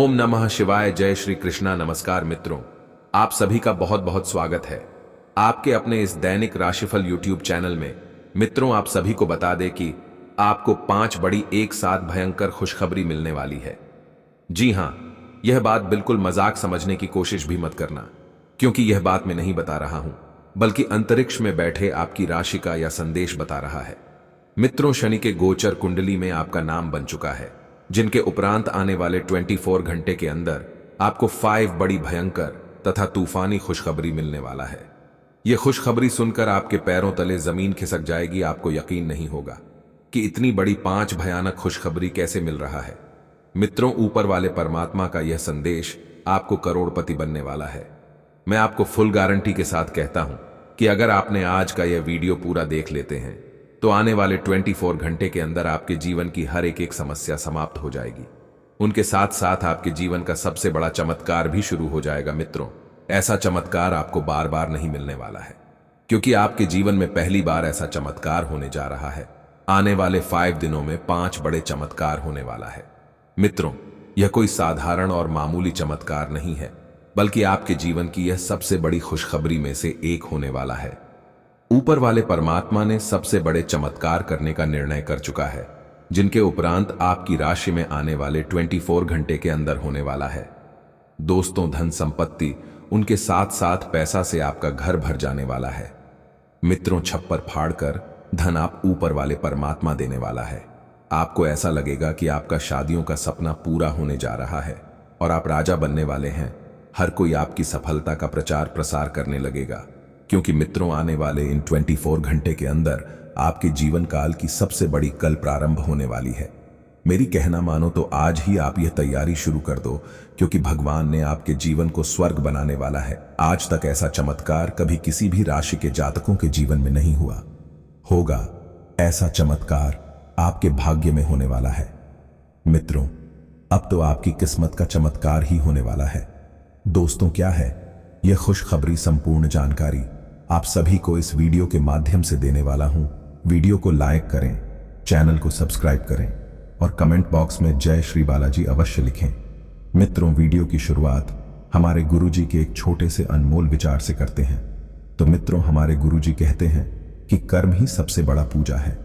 ओम नमः शिवाय। जय श्री कृष्णा। नमस्कार मित्रों, आप सभी का बहुत बहुत स्वागत है आपके अपने इस दैनिक राशिफल यूट्यूब चैनल में। मित्रों, आप सभी को बता दें कि आपको 5 बड़ी एक साथ भयंकर खुशखबरी मिलने वाली है। जी हां, यह बात बिल्कुल मजाक समझने की कोशिश भी मत करना, क्योंकि यह बात मैं नहीं बता रहा हूं, बल्कि अंतरिक्ष में बैठे आपकी राशि का यह संदेश बता रहा है। मित्रों, शनि के गोचर कुंडली में आपका नाम बन चुका है, जिनके उपरांत आने वाले 24 घंटे के अंदर आपको 5 बड़ी भयंकर तथा तूफानी खुशखबरी मिलने वाला है। यह खुशखबरी सुनकर आपके पैरों तले जमीन खिसक जाएगी। आपको यकीन नहीं होगा कि इतनी बड़ी 5 भयानक खुशखबरी कैसे मिल रहा है। मित्रों, ऊपर वाले परमात्मा का यह संदेश आपको करोड़पति बनने वाला है। मैं आपको फुल गारंटी के साथ कहता हूं कि अगर आपने आज का यह वीडियो पूरा देख लेते हैं तो आने वाले 24 घंटे के अंदर आपके जीवन की हर एक समस्या समाप्त हो जाएगी। उनके साथ साथ आपके जीवन का सबसे बड़ा चमत्कार भी शुरू हो जाएगा। मित्रों, ऐसा चमत्कार आपको बार बार नहीं मिलने वाला है, क्योंकि आपके जीवन में पहली बार ऐसा चमत्कार होने जा रहा है। आने वाले 5 दिनों में 5 बड़े चमत्कार होने वाला है। मित्रों, यह कोई साधारण और मामूली चमत्कार नहीं है, बल्कि आपके जीवन की यह सबसे बड़ी खुशखबरी में से एक होने वाला है। ऊपर वाले परमात्मा ने सबसे बड़े चमत्कार करने का निर्णय कर चुका है, जिनके उपरांत आपकी राशि में आने वाले 24 घंटे के अंदर होने वाला है। दोस्तों, धन संपत्ति, उनके साथ साथ पैसा से आपका घर भर जाने वाला है। मित्रों, छप्पर फाड़कर धन आप ऊपर वाले परमात्मा देने वाला है। आपको ऐसा लगेगा कि आपका शादियों का सपना पूरा होने जा रहा है और आप राजा बनने वाले हैं। हर कोई आपकी सफलता का प्रचार प्रसार करने लगेगा, क्योंकि मित्रों, आने वाले इन 24 घंटे के अंदर आपके जीवन काल की सबसे बड़ी कल प्रारंभ होने वाली है। मेरी कहना मानो तो आज ही आप यह तैयारी शुरू कर दो, क्योंकि भगवान ने आपके जीवन को स्वर्ग बनाने वाला है। आज तक ऐसा चमत्कार कभी किसी भी राशि के जातकों के जीवन में नहीं हुआ होगा। ऐसा चमत्कार आपके भाग्य में होने वाला है। मित्रों, अब तो आपकी किस्मत का चमत्कार ही होने वाला है। दोस्तों, क्या है यह खुशखबरी? संपूर्ण जानकारी आप सभी को इस वीडियो के माध्यम से देने वाला हूं। वीडियो को लाइक करें, चैनल को सब्सक्राइब करें और कमेंट बॉक्स में जय श्री बालाजी अवश्य लिखें। मित्रों, वीडियो की शुरुआत हमारे गुरुजी के एक छोटे से अनमोल विचार से करते हैं। तो मित्रों, हमारे गुरुजी कहते हैं कि कर्म ही सबसे बड़ा पूजा है।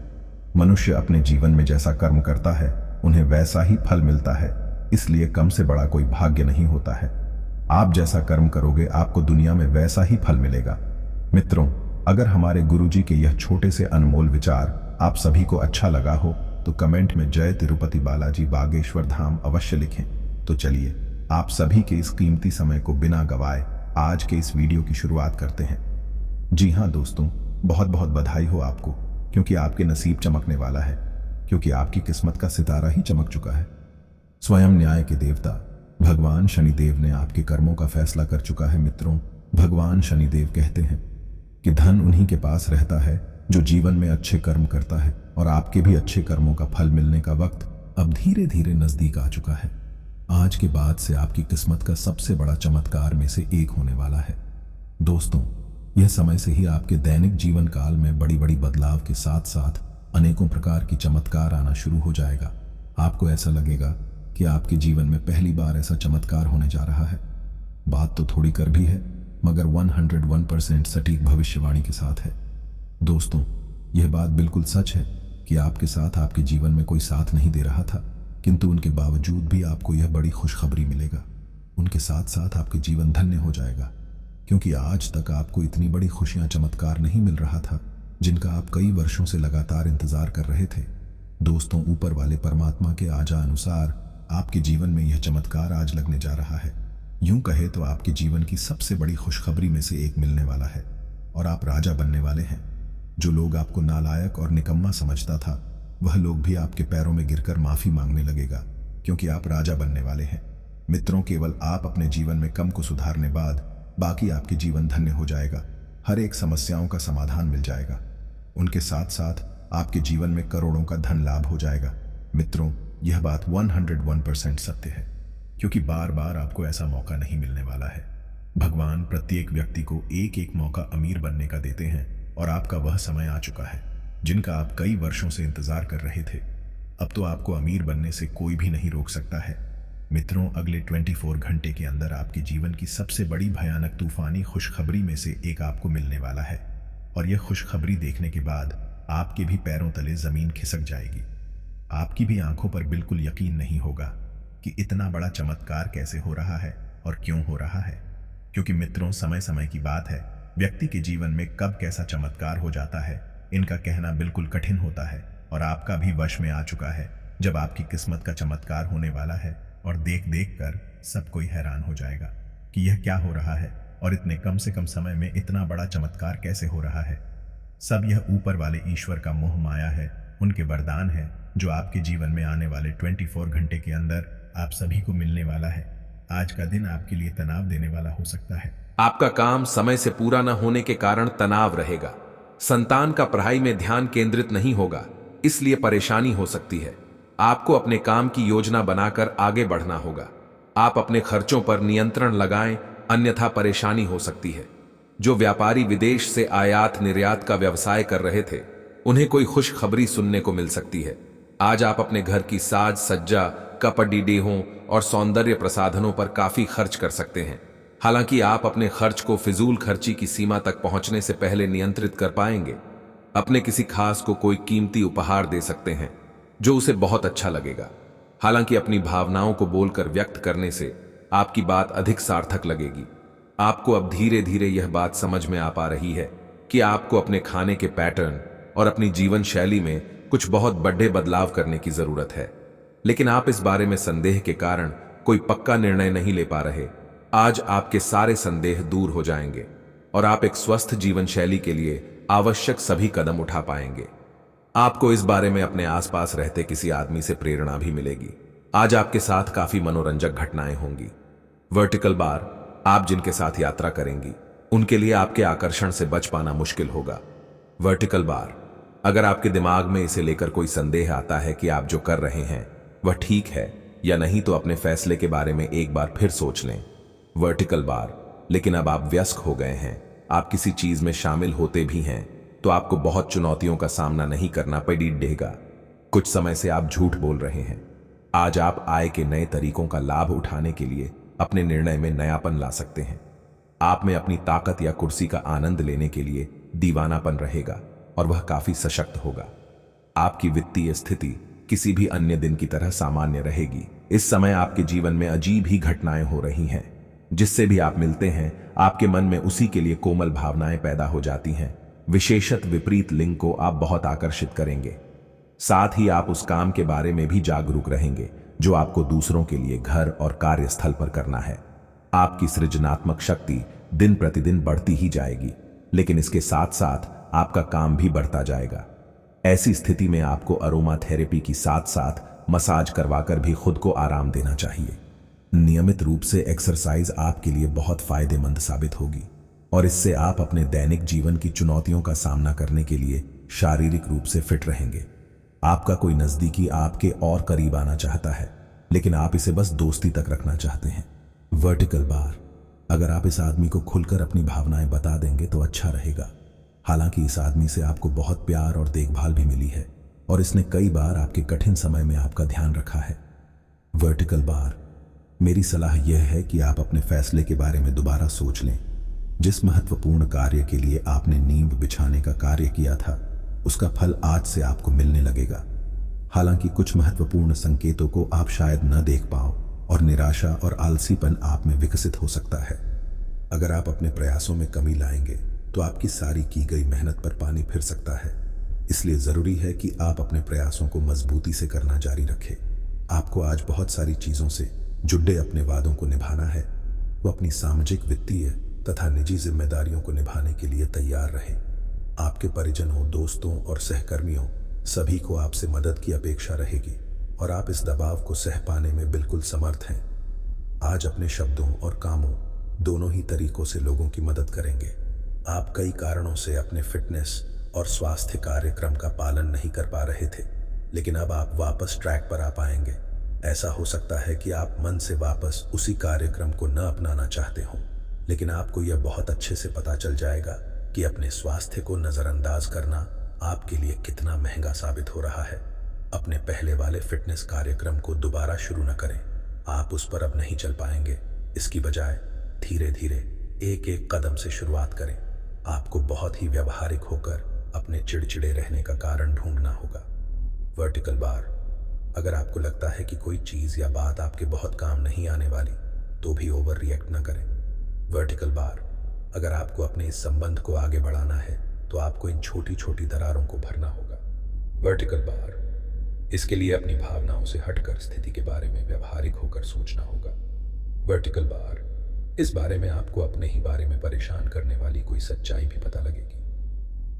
मनुष्य अपने जीवन में जैसा कर्म करता है उन्हें वैसा ही फल मिलता है, इसलिए कम से बड़ा कोई भाग्य नहीं होता है। आप जैसा कर्म करोगे आपको दुनिया में वैसा ही फल मिलेगा। मित्रों, अगर हमारे गुरुजी के यह छोटे से अनमोल विचार आप सभी को अच्छा लगा हो तो कमेंट में जय तिरुपति बालाजी बागेश्वर धाम अवश्य लिखें। तो चलिए, आप सभी के इस कीमती समय को बिना गवाए आज के इस वीडियो की शुरुआत करते हैं। जी हां दोस्तों, बहुत बहुत बधाई हो आपको, क्योंकि आपके नसीब चमकने वाला है, क्योंकि आपकी किस्मत का सितारा ही चमक चुका है। स्वयं न्याय के देवता भगवान शनिदेव ने आपके कर्मों का फैसला कर चुका है। मित्रों, भगवान शनिदेव कहते हैं कि धन उन्हीं के पास रहता है जो जीवन में अच्छे कर्म करता है, और आपके भी अच्छे कर्मों का फल मिलने का वक्त अब धीरे धीरे नजदीक आ चुका है। आज के बाद से आपकी किस्मत का सबसे बड़ा चमत्कार में से एक होने वाला है। दोस्तों, यह समय से ही आपके दैनिक जीवन काल में बड़ी बड़ी बदलाव के साथ साथ अनेकों प्रकार की चमत्कार आना शुरू हो जाएगा। आपको ऐसा लगेगा कि आपके जीवन में पहली बार ऐसा चमत्कार होने जा रहा है। बात तो थोड़ी कर भी है, मगर 101% सटीक भविष्यवाणी के साथ है। दोस्तों, यह बात बिल्कुल सच है कि आपके साथ आपके जीवन में कोई साथ नहीं दे रहा था, किंतु उनके बावजूद भी आपको यह बड़ी खुशखबरी मिलेगा। उनके साथ साथ आपके जीवन धन्य हो जाएगा, क्योंकि आज तक आपको इतनी बड़ी खुशियां चमत्कार नहीं मिल रहा था, जिनका आप कई वर्षों से लगातार इंतजार कर रहे थे। दोस्तों, ऊपर वाले परमात्मा के आजा अनुसार आपके जीवन में यह चमत्कार आज लगने जा रहा है। यूं कहे तो आपके जीवन की सबसे बड़ी खुशखबरी में से एक मिलने वाला है, और आप राजा बनने वाले हैं। जो लोग आपको नालायक और निकम्मा समझता था, वह लोग भी आपके पैरों में गिरकर माफी मांगने लगेगा, क्योंकि आप राजा बनने वाले हैं। मित्रों, केवल आप अपने जीवन में कम को सुधारने बाद बाकी आपके जीवन धन्य हो जाएगा। हर एक समस्याओं का समाधान मिल जाएगा। उनके साथ साथ आपके जीवन में करोड़ों का धन लाभ हो जाएगा। मित्रों, यह बात 101% सत्य है, क्योंकि बार बार आपको ऐसा मौका नहीं मिलने वाला है। भगवान प्रत्येक व्यक्ति को एक एक मौका अमीर बनने का देते हैं, और आपका वह समय आ चुका है जिनका आप कई वर्षों से इंतजार कर रहे थे। अब तो आपको अमीर बनने से कोई भी नहीं रोक सकता है। मित्रों, अगले 24 घंटे के अंदर आपके जीवन की सबसे बड़ी भयानक तूफानी खुशखबरी में से एक आपको मिलने वाला है। और यह खुशखबरी देखने के बाद आपके भी पैरों तले जमीन खिसक जाएगी। आपकी भी आंखों पर बिल्कुल यकीन नहीं होगा कि इतना बड़ा चमत्कार कैसे हो रहा है और क्यों हो रहा है। क्योंकि मित्रों, समय समय की बात है, व्यक्ति के जीवन में कब कैसा चमत्कार हो जाता है इनका कहना बिल्कुल कठिन होता है। और आपका भी वश में आ चुका है जब आपकी किस्मत का चमत्कार होने वाला है और देख देख कर सब कोई हैरान हो जाएगा कि यह क्या हो रहा है और इतने कम से कम समय में इतना बड़ा चमत्कार कैसे हो रहा है। सब यह ऊपर वाले ईश्वर का मोह माया है, उनके वरदान है जो आपके जीवन में आने वाले 24 घंटे के अंदर आप सभी को मिलने वाला है। आज का दिन आपके लिए तनाव देने वाला हो सकता है। आपका काम समय से पूरा न होने के कारण तनाव रहेगा। संतान का पढ़ाई में ध्यान केंद्रित नहीं होगा, इसलिए परेशानी हो सकती है। आपको अपने काम की योजना बनाकर आगे बढ़ना होगा। आप अपने खर्चों पर नियंत्रण लगाएं, अन्यथा परेशानी हो सकती है। जो व्यापारी विदेश से आयात निर्यात का व्यवसाय कर रहे थे, उन्हें कोई खुशखबरी सुनने को मिल सकती है। आज आप अपने घर की साज सज्जा, कपड़ी डेहों और सौंदर्य प्रसाधनों पर काफी खर्च कर सकते हैं। हालांकि आप अपने खर्च को फिजूल खर्ची की सीमा तक पहुंचने से पहले नियंत्रित कर पाएंगे। अपने किसी खास को कोई कीमती उपहार दे सकते हैं जो उसे बहुत अच्छा लगेगा। हालांकि अपनी भावनाओं को बोलकर व्यक्त करने से आपकी बात अधिक सार्थक लगेगी। आपको अब धीरे धीरे यह बात समझ में आ पा रही है कि आपको अपने खाने के पैटर्न और अपनी जीवन शैली में कुछ बहुत बड़े बदलाव करने की जरूरत है, लेकिन आप इस बारे में संदेह के कारण कोई पक्का निर्णय नहीं ले पा रहे। आज आपके सारे संदेह दूर हो जाएंगे और आप एक स्वस्थ जीवन शैली के लिए आवश्यक सभी कदम उठा पाएंगे। आपको इस बारे में अपने आसपास रहते किसी आदमी से प्रेरणा भी मिलेगी। आज आपके साथ काफी मनोरंजक घटनाएं होंगी। वर्टिकल बार, आप जिनके साथ यात्रा करेंगी उनके लिए आपके आकर्षण से बच पाना मुश्किल होगा। वर्टिकल बार, अगर आपके दिमाग में इसे लेकर कोई संदेह आता है कि आप जो कर रहे हैं वह ठीक है या नहीं, तो अपने फैसले के बारे में एक बार फिर सोच लें। वर्टिकल बार, लेकिन अब आप वयस्क हो गए हैं, आप किसी चीज में शामिल होते भी हैं तो आपको बहुत चुनौतियों का सामना नहीं करना पड़ेगा। कुछ समय से आप झूठ बोल रहे हैं। आज आप आय के नए तरीकों का लाभ उठाने के लिए अपने निर्णय में नयापन ला सकते हैं। आप में अपनी ताकत या कुर्सी का आनंद लेने के लिए दीवानापन रहेगा और वह काफी सशक्त होगा। आपकी वित्तीय स्थिति किसी भी अन्य दिन की तरह सामान्य रहेगी। इस समय आपके जीवन में अजीब ही घटनाएं हो रही हैं। जिससे भी आप मिलते हैं आपके मन में उसी के लिए कोमल भावनाएं पैदा हो जाती हैं। विशेषत विपरीत लिंग को आप बहुत आकर्षित करेंगे। साथ ही आप उस काम के बारे में भी जागरूक रहेंगे जो आपको दूसरों के लिए घर और कार्यस्थल पर करना है। आपकी सृजनात्मक शक्ति दिन प्रतिदिन बढ़ती ही जाएगी, लेकिन इसके साथ साथ आपका काम भी बढ़ता जाएगा। ऐसी स्थिति में आपको अरोमा थेरेपी की साथ साथ मसाज करवाकर भी खुद को आराम देना चाहिए। नियमित रूप से एक्सरसाइज आपके लिए बहुत फायदेमंद साबित होगी और इससे आप अपने दैनिक जीवन की चुनौतियों का सामना करने के लिए शारीरिक रूप से फिट रहेंगे। आपका कोई नजदीकी आपके और करीब आना चाहता है, लेकिन आप इसे बस दोस्ती तक रखना चाहते हैं। वर्टिकल बार, अगर आप इस आदमी को खुलकर अपनी भावनाएं बता देंगे तो अच्छा रहेगा। हालांकि इस आदमी से आपको बहुत प्यार और देखभाल भी मिली है और इसने कई बार आपके कठिन समय में आपका ध्यान रखा है। वर्टिकल बार, मेरी सलाह यह है कि आप अपने फैसले के बारे में दोबारा सोच लें। जिस महत्वपूर्ण कार्य के लिए आपने नींव बिछाने का कार्य किया था उसका फल आज से आपको मिलने लगेगा। हालांकि कुछ महत्वपूर्ण संकेतों को आप शायद न देख पाओ और निराशा और आलसीपन आप में विकसित हो सकता है। अगर आप अपने प्रयासों में कमी लाएंगे तो आपकी सारी की गई मेहनत पर पानी फिर सकता है। इसलिए जरूरी है कि आप अपने प्रयासों को मजबूती से करना जारी रखें। आपको आज बहुत सारी चीजों से जुड़े अपने वादों को निभाना है। वो अपनी सामाजिक, वित्तीय तथा निजी जिम्मेदारियों को निभाने के लिए तैयार रहें। आपके परिजनों, दोस्तों और सहकर्मियों सभी को आपसे मदद की अपेक्षा रहेगी और आप इस दबाव को सह पाने में बिल्कुल समर्थ हैं। आज अपने शब्दों और कामों दोनों ही तरीकों से लोगों की मदद करेंगे। आप कई कारणों से अपने फिटनेस और स्वास्थ्य कार्यक्रम का पालन नहीं कर पा रहे थे, लेकिन अब आप वापस ट्रैक पर आ पाएंगे। ऐसा हो सकता है कि आप मन से वापस उसी कार्यक्रम को न अपनाना चाहते हो, लेकिन आपको यह बहुत अच्छे से पता चल जाएगा कि अपने स्वास्थ्य को नजरअंदाज करना आपके लिए कितना महंगा साबित हो रहा है। अपने पहले वाले फिटनेस कार्यक्रम को दोबारा शुरू न करें। आप उस पर अब नहीं चल पाएंगे। इसकी बजाय धीरे धीरे एक एक कदम से शुरुआत करें। आपको बहुत ही व्यवहारिक होकर अपने चिड़चिड़े रहने का कारण ढूंढना होगा। वर्टिकल बार, अगर आपको लगता है कि कोई चीज या बात आपके बहुत काम नहीं आने वाली, तो भी ओवर रिएक्ट न करें। वर्टिकल बार, अगर आपको अपने इस संबंध को आगे बढ़ाना है तो आपको इन छोटी छोटी दरारों को भरना होगा। वर्टिकल बार, इसके लिए अपनी भावनाओं से हटकर स्थिति के बारे में व्यवहारिक होकर सोचना होगा। वर्टिकल बार, इस बारे में आपको अपने ही बारे में परेशान करने वाली कोई सच्चाई भी पता लगेगी।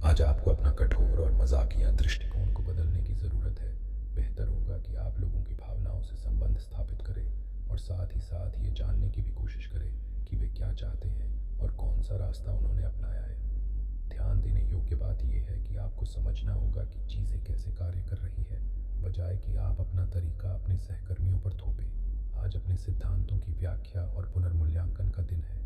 आज आपको अपना कठोर और मजाकिया दृष्टिकोण को बदलने की जरूरत है। बेहतर होगा कि आप लोगों की भावनाओं से संबंध स्थापित करें और साथ ही साथ ये जानने की भी कोशिश करें कि वे क्या चाहते हैं और कौन सा रास्ता उन्होंने अपनाया है। ध्यान देने योग्य बात यह है कि आपको समझना होगा कि चीज़ें कैसे कार्य कर रही है, बजाय कि आप अपना तरीका अपने सहकर्मियों पर थोपें। आज अपने सिद्धांतों की व्याख्या और पुनर्मूल्यांकन का दिन है।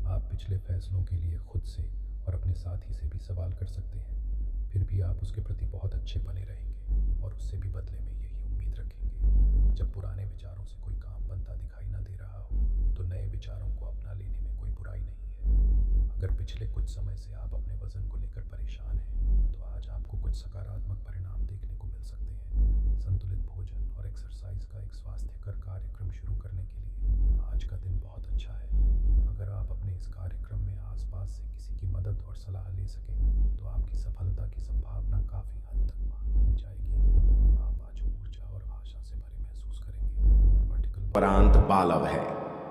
आप पिछले फैसलों के लिए खुद से और अपने साथी से भी सवाल कर सकते हैं, फिर भी आप उसके प्रति बहुत अच्छे बने रहेंगे और उससे भी बदले में यही उम्मीद रखेंगे। जब पुराने विचारों से कोई काम बनता दिखाई ना दे रहा हो, तो नए विचारों को अपना लेने में कोई बुराई नहीं है। अगर पिछले कुछ समय से आप अपने वजन को लेकर परेशान हैं, तो आज आपको कुछ सकारात्मक परिणाम देखने को मिल सकते हैं। संतुलित भोजन और एक्सरसाइज का एक स्वास्थ्यकर कार्यक्रम शुरू करने के लिए आज का दिन बहुत अच्छा है। अगर आप अपने इस कार्यक्रम में आसपास से किसी की मदद और सलाह ले सकें, तो आपकी सफलता की संभावना काफी हद तक बढ़ जाएगी। आप आज ऊर्जा और आशा से भरे महसूस करेंगे। वर्टिकल प्रांत पालव है।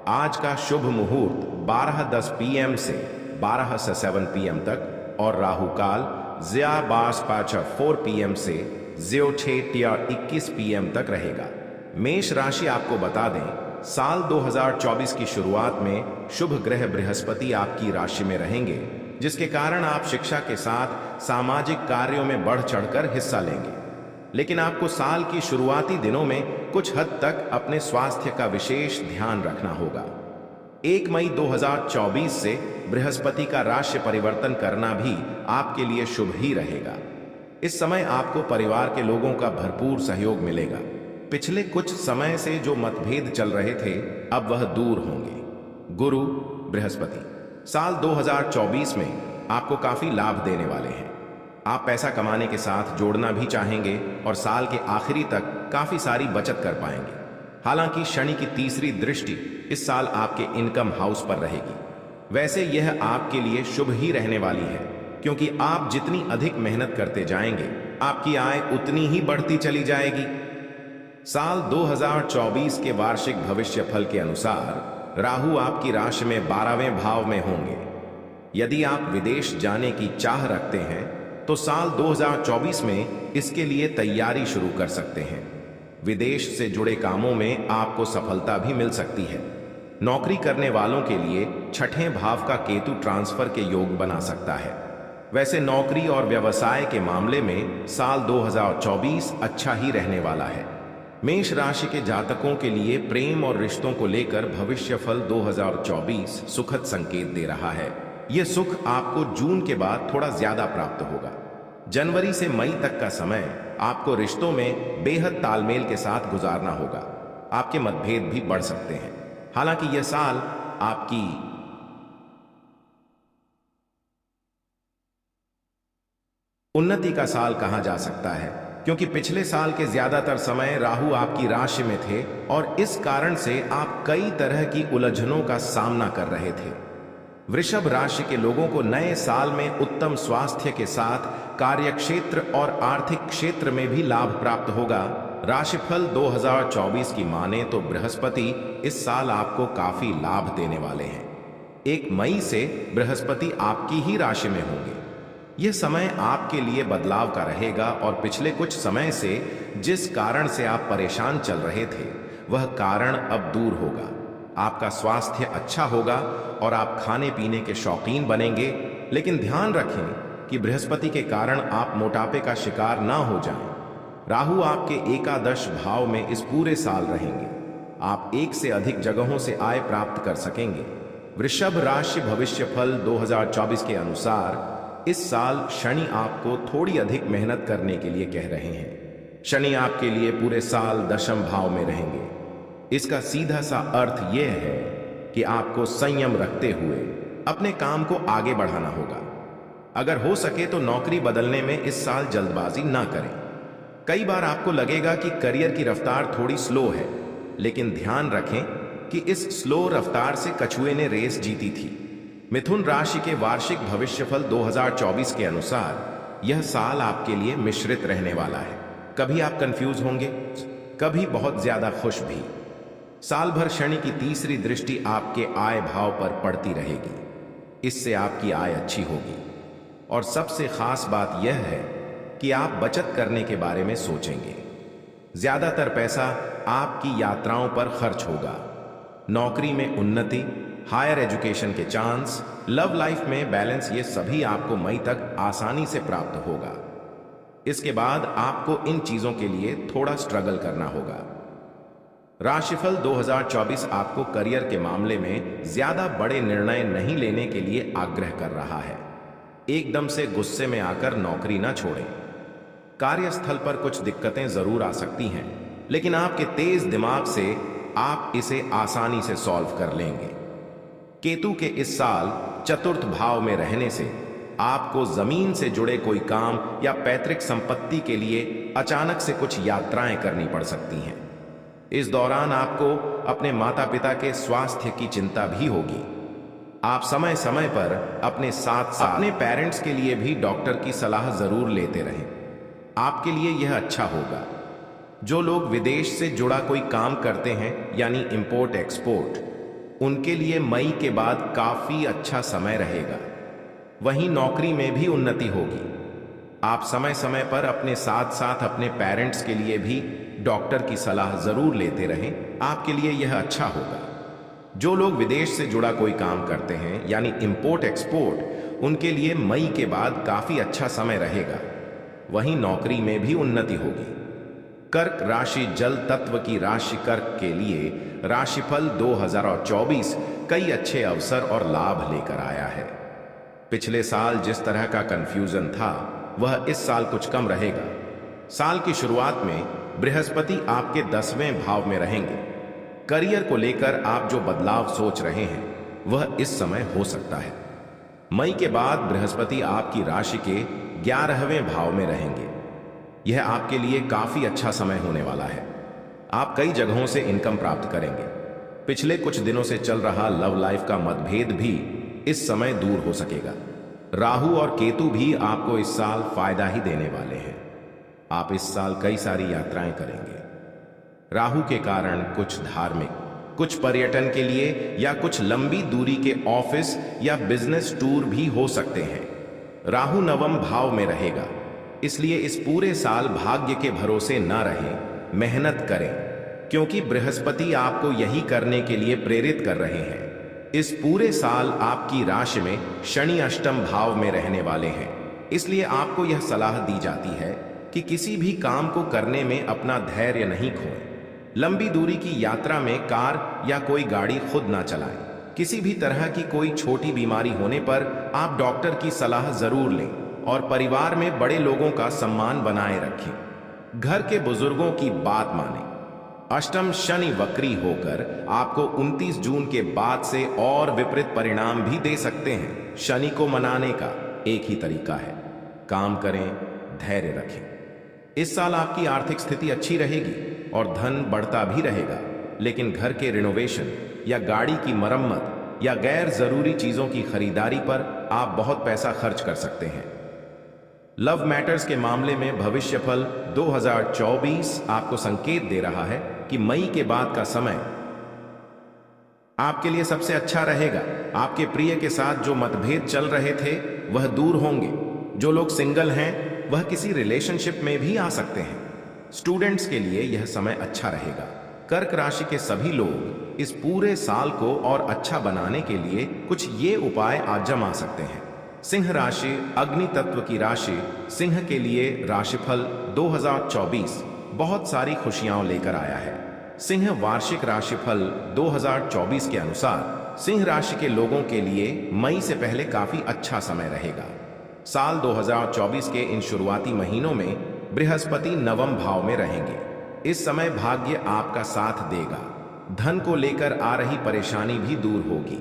आज का शुभ मुहूर्त 12:10 PM से 12 से 7 PM तक और राहु काल 4 PM से 21 PM तक रहेगा। मेष राशि, आपको बता दें, साल 2024 की शुरुआत में शुभ ग्रह बृहस्पति आपकी राशि में रहेंगे, जिसके कारण आप शिक्षा के साथ सामाजिक कार्यों में बढ़ चढ़कर हिस्सा लेंगे। लेकिन आपको साल की शुरुआती दिनों में कुछ हद तक अपने स्वास्थ्य का विशेष ध्यान रखना होगा। 1 मई 2024 से बृहस्पति का राशि परिवर्तन करना भी आपके लिए शुभ ही रहेगा। इस समय आपको परिवार के लोगों का भरपूर सहयोग मिलेगा। पिछले कुछ समय से जो मतभेद चल रहे थे, अब वह दूर होंगे। गुरु बृहस्पति साल 2024 में आपको काफी लाभ देने वाले हैं। आप पैसा कमाने के साथ जोड़ना भी चाहेंगे और साल के आखिरी तक काफी सारी बचत कर पाएंगे। हालांकि शनि की तीसरी दृष्टि इस साल आपके इनकम हाउस पर रहेगी। वैसे यह आपके लिए शुभ ही रहने वाली है, क्योंकि आप जितनी अधिक मेहनत करते जाएंगे, आपकी आय उतनी ही बढ़ती चली जाएगी। साल 2024 के वार्षिक भविष्य फल के अनुसार राहु आपकी राशि में 12वें भाव में होंगे। यदि आप विदेश जाने की चाह रखते हैं, तो साल 2024 में इसके लिए तैयारी शुरू कर सकते हैं। विदेश से जुड़े कामों में आपको सफलता भी मिल सकती है। नौकरी करने वालों के लिए 6ठे भाव का केतु ट्रांसफर के योग बना सकता है। वैसे नौकरी और व्यवसाय के मामले में साल 2024 अच्छा ही रहने वाला है। मेष राशि के जातकों के लिए प्रेम और रिश्तों को लेकर भविष्य फल 2024 सुखद संकेत दे रहा है। यह सुख आपको जून के बाद थोड़ा ज्यादा प्राप्त होगा। जनवरी से मई तक का समय आपको रिश्तों में बेहद तालमेल के साथ गुजारना होगा। आपके मतभेद भी बढ़ सकते हैं। हालांकि यह साल आपकी उन्नति का साल कहा जा सकता है, क्योंकि पिछले साल के ज्यादातर समय राहु आपकी राशि में थे और इस कारण से आप कई तरह की उलझनों का सामना कर रहे थे। वृषभ राशि के लोगों को नए साल में उत्तम स्वास्थ्य के साथ कार्यक्षेत्र और आर्थिक क्षेत्र में भी लाभ प्राप्त होगा। राशिफल 2024 की माने तो बृहस्पति इस साल आपको काफी लाभ देने वाले हैं। 1 मई से बृहस्पति आपकी ही राशि में होंगे। यह समय आपके लिए बदलाव का रहेगा और पिछले कुछ समय से जिस कारण से आप परेशान चल रहे थे, वह कारण अब दूर होगा। आपका स्वास्थ्य अच्छा होगा और आप खाने पीने के शौकीन बनेंगे। लेकिन ध्यान रखें कि बृहस्पति के कारण आप मोटापे का शिकार ना हो जाएं। राहु आपके एकादश भाव में इस पूरे साल रहेंगे। आप एक से अधिक जगहों से आय प्राप्त कर सकेंगे। वृषभ राशि भविष्य फल 2024 के अनुसार इस साल शनि आपको थोड़ी अधिक मेहनत करने के लिए कह रहे हैं। शनि आपके लिए पूरे साल दशम भाव में रहेंगे। इसका सीधा सा अर्थ यह है कि आपको संयम रखते हुए अपने काम को आगे बढ़ाना होगा। अगर हो सके तो नौकरी बदलने में इस साल जल्दबाजी ना करें। कई बार आपको लगेगा कि करियर की रफ्तार थोड़ी स्लो है, लेकिन ध्यान रखें कि इस स्लो रफ्तार से कछुए ने रेस जीती थी। मिथुन राशि के वार्षिक भविष्यफल 2024 के अनुसार यह साल आपके लिए मिश्रित रहने वाला है। कभी आप कंफ्यूज होंगे, कभी बहुत ज्यादा खुश भी। साल भर शनि की तीसरी दृष्टि आपके आय भाव पर पड़ती रहेगी। इससे आपकी आय अच्छी होगी और सबसे खास बात यह है कि आप बचत करने के बारे में सोचेंगे। ज्यादातर पैसा आपकी यात्राओं पर खर्च होगा। नौकरी में उन्नति, हायर एजुकेशन के चांस, लव लाइफ में बैलेंस, ये सभी आपको मई तक आसानी से प्राप्त होगा। इसके बाद आपको इन चीजों के लिए थोड़ा स्ट्रगल करना होगा। राशिफल 2024 आपको करियर के मामले में ज्यादा बड़े निर्णय नहीं लेने के लिए आग्रह कर रहा है। एकदम से गुस्से में आकर नौकरी ना छोड़ें। कार्यस्थल पर कुछ दिक्कतें जरूर आ सकती हैं, लेकिन आपके तेज दिमाग से आप इसे आसानी से सॉल्व कर लेंगे। केतु के इस साल चतुर्थ भाव में रहने से आपको जमीन से जुड़े कोई काम या पैतृक संपत्ति के लिए अचानक से कुछ यात्राएं करनी पड़ सकती हैं। इस दौरान आपको अपने माता पिता के स्वास्थ्य की चिंता भी होगी। आप समय समय पर अपने साथ साथ अपने पेरेंट्स के लिए भी डॉक्टर की सलाह जरूर लेते रहें। आपके लिए यह अच्छा होगा। जो लोग विदेश से जुड़ा कोई काम करते हैं यानी इंपोर्ट एक्सपोर्ट, उनके लिए मई के बाद काफी अच्छा समय रहेगा। वहीं नौकरी में भी उन्नति होगी। आप समय समय पर अपने साथ साथ अपने पेरेंट्स के लिए भी डॉक्टर की सलाह जरूर लेते रहें। आपके लिए यह अच्छा होगा। जो लोग विदेश से जुड़ा कोई काम करते हैं यानी इंपोर्ट एक्सपोर्ट, उनके लिए मई के बाद काफी अच्छा समय रहेगा। वहीं नौकरी में भी उन्नति होगी। कर्क राशि जल तत्व की राशि कर्क के लिए राशिफल 2024 कई अच्छे अवसर और लाभ लेकर आया है। पिछले साल जिस तरह का कंफ्यूजन था वह इस साल कुछ कम रहेगा। साल की शुरुआत में बृहस्पति आपके 10वें भाव में रहेंगे। करियर को लेकर आप जो बदलाव सोच रहे हैं वह इस समय हो सकता है। मई के बाद बृहस्पति आपकी राशि के 11वें भाव में रहेंगे। यह आपके लिए काफी अच्छा समय होने वाला है। आप कई जगहों से इनकम प्राप्त करेंगे। पिछले कुछ दिनों से चल रहा लव लाइफ का मतभेद भी इस समय दूर हो सकेगा। राहु और केतु भी आपको इस साल फायदा ही देने वाले हैं। आप इस साल कई सारी यात्राएं करेंगे। राहु के कारण कुछ धार्मिक, कुछ पर्यटन के लिए या कुछ लंबी दूरी के ऑफिस या बिजनेस टूर भी हो सकते हैं। राहु 9वें भाव में रहेगा, इसलिए इस पूरे साल भाग्य के भरोसे ना रहें, मेहनत करें, क्योंकि बृहस्पति आपको यही करने के लिए प्रेरित कर रहे हैं। इस पूरे साल आपकी राशि में शनि अष्टम भाव में रहने वाले हैं, इसलिए आपको यह सलाह दी जाती है कि किसी भी काम को करने में अपना धैर्य नहीं खोएं। लंबी दूरी की यात्रा में कार या कोई गाड़ी खुद ना चलाएं। किसी भी तरह की कोई छोटी बीमारी होने पर आप डॉक्टर की सलाह जरूर लें और परिवार में बड़े लोगों का सम्मान बनाए रखें। घर के बुजुर्गों की बात मानें। अष्टम शनि वक्री होकर आपको 29 जून के बाद से और विपरीत परिणाम भी दे सकते हैं। शनि को मनाने का एक ही तरीका है, काम करें, धैर्य रखें। इस साल आपकी आर्थिक स्थिति अच्छी रहेगी और धन बढ़ता भी रहेगा, लेकिन घर के रिनोवेशन या गाड़ी की मरम्मत या गैर जरूरी चीजों की खरीदारी पर आप बहुत पैसा खर्च कर सकते हैं। लव मैटर्स के मामले में भविष्यफल 2024 आपको संकेत दे रहा है कि मई के बाद का समय आपके लिए सबसे अच्छा रहेगा। आपके प्रिय के साथ जो मतभेद चल रहे थे वह दूर होंगे। जो लोग सिंगल हैं वह किसी रिलेशनशिप में भी आ सकते हैं। स्टूडेंट्स के लिए यह समय अच्छा रहेगा। कर्क राशि के सभी लोग इस पूरे साल को और अच्छा बनाने के लिए कुछ ये उपाय आजमा सकते हैं। सिंह राशि अग्नि तत्व की राशि, सिंह के लिए राशिफल 2024 बहुत सारी खुशियां लेकर आया है। सिंह वार्षिक राशिफल 2024 के अनुसार सिंह राशि के लोगों के लिए मई से पहले काफी अच्छा समय रहेगा। साल 2024 के इन शुरुआती महीनों में बृहस्पति 9वें भाव में रहेंगे। इस समय भाग्य आपका साथ देगा। धन को लेकर आ रही परेशानी भी दूर होगी।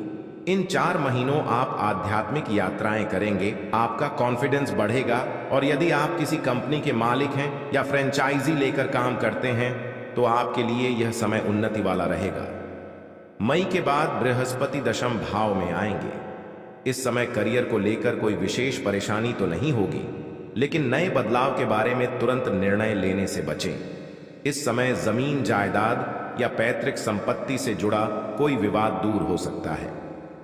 इन 4 महीनों आप आध्यात्मिक यात्राएं करेंगे, आपका कॉन्फिडेंस बढ़ेगा और यदि आप किसी कंपनी के मालिक हैं या फ्रेंचाइजी लेकर काम करते हैं तो आपके लिए यह समय उन्नति वाला रहेगा। मई के बाद बृहस्पति दशम भाव में आएंगे। इस समय करियर को लेकर कोई विशेष परेशानी तो नहीं होगी, लेकिन नए बदलाव के बारे में तुरंत निर्णय लेने से बचें। इस समय जमीन जायदाद या पैतृक संपत्ति से जुड़ा कोई विवाद दूर हो सकता है।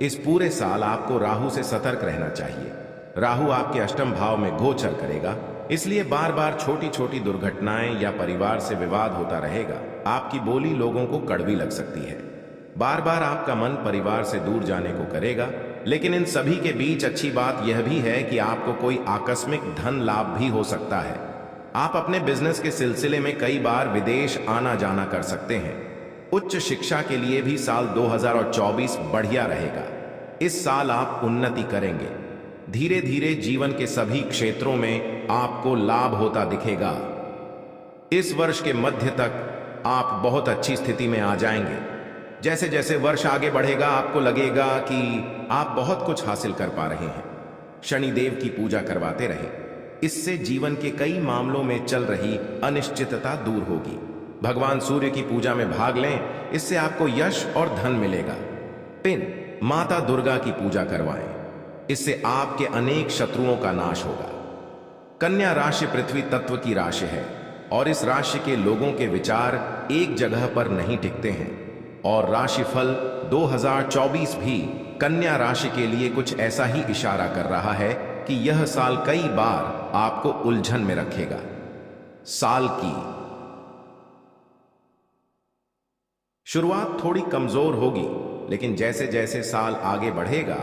इस पूरे साल आपको राहु से सतर्क रहना चाहिए। राहु आपके अष्टम भाव में गोचर करेगा, इसलिए बार बार छोटी छोटी दुर्घटनाएं या परिवार से विवाद होता रहेगा। आपकी बोली लोगों को कड़वी लग सकती है। बार बार आपका मन परिवार से दूर जाने को करेगा, लेकिन इन सभी के बीच अच्छी बात यह भी है कि आपको कोई आकस्मिक धन लाभ भी हो सकता है। आप अपने बिजनेस के सिलसिले में कई बार विदेश आना जाना कर सकते हैं। उच्च शिक्षा के लिए भी साल 2024 बढ़िया रहेगा। इस साल आप उन्नति करेंगे। धीरे धीरे जीवन के सभी क्षेत्रों में आपको लाभ होता दिखेगा। इस वर्ष के मध्य तक आप बहुत अच्छी स्थिति में आ जाएंगे। जैसे जैसे वर्ष आगे बढ़ेगा आपको लगेगा कि आप बहुत कुछ हासिल कर पा रहे हैं। शनिदेव की पूजा करवाते रहें, इससे जीवन के कई मामलों में चल रही अनिश्चितता दूर होगी। भगवान सूर्य की पूजा में भाग लें, इससे आपको यश और धन मिलेगा। पिन माता दुर्गा की पूजा करवाएं, इससे आपके अनेक शत्रुओं का नाश होगा। कन्या राशि पृथ्वी तत्व की राशि है और इस राशि के लोगों के विचार एक जगह पर नहीं टिकते हैं और राशिफल 2024 भी कन्या राशि के लिए कुछ ऐसा ही इशारा कर रहा है कि यह साल कई बार आपको उलझन में रखेगा। साल की शुरुआत थोड़ी कमजोर होगी, लेकिन जैसे जैसे साल आगे बढ़ेगा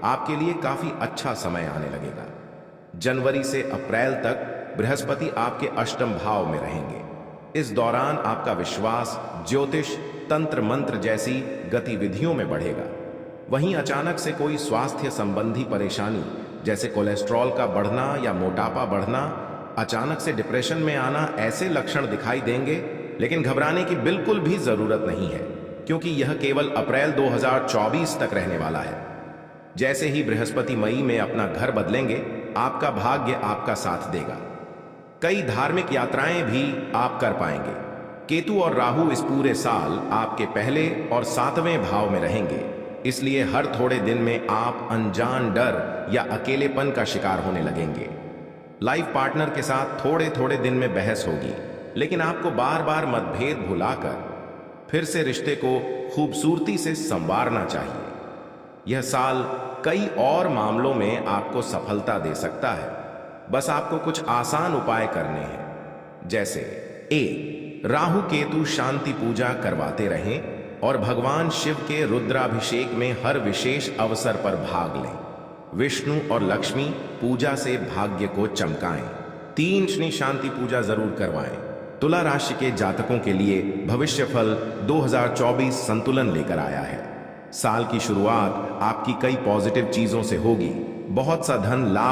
आपके लिए काफी अच्छा समय आने लगेगा। जनवरी से अप्रैल तक बृहस्पति आपके अष्टम भाव में रहेंगे। इस दौरान आपका विश्वास ज्योतिष, तंत्र मंत्र जैसी गतिविधियों में बढ़ेगा। वहीं अचानक से कोई स्वास्थ्य संबंधी परेशानी जैसे कोलेस्ट्रॉल का बढ़ना या मोटापा बढ़ना, अचानक से डिप्रेशन में आना, ऐसे लक्षण दिखाई देंगे। लेकिन घबराने की बिल्कुल भी जरूरत नहीं है, क्योंकि यह केवल अप्रैल 2024 तक रहने वाला है। जैसे ही बृहस्पति मई में अपना घर बदलेंगे, आपका भाग्य आपका साथ देगा। कई धार्मिक यात्राएं भी आप कर पाएंगे। केतु और राहु इस पूरे साल आपके पहले और 7वें भाव में रहेंगे, इसलिए हर थोड़े दिन में आप अनजान डर या अकेलेपन का शिकार होने लगेंगे। लाइफ पार्टनर के साथ थोड़े थोड़े दिन में बहस होगी, लेकिन आपको बार बार मतभेद भुलाकर फिर से रिश्ते को खूबसूरती से संवारना चाहिए। यह साल कई और मामलों में आपको सफलता दे सकता है। बस आपको कुछ आसान उपाय करने हैं, जैसे राहु केतु शांति पूजा करवाते रहें और भगवान शिव के रुद्राभिषेक में हर विशेष अवसर पर भाग लें। विष्णु और लक्ष्मी पूजा से भाग्य को चमकाएं। 3 शनि शांति पूजा जरूर करवाएं। तुला राशि के जातकों के लिए भविष्यफल 2024 संतुलन लेकर आया है। साल की शुरुआत आपकी कई पॉजिटिव चीजों से होगी। बहुत सा धन लाभ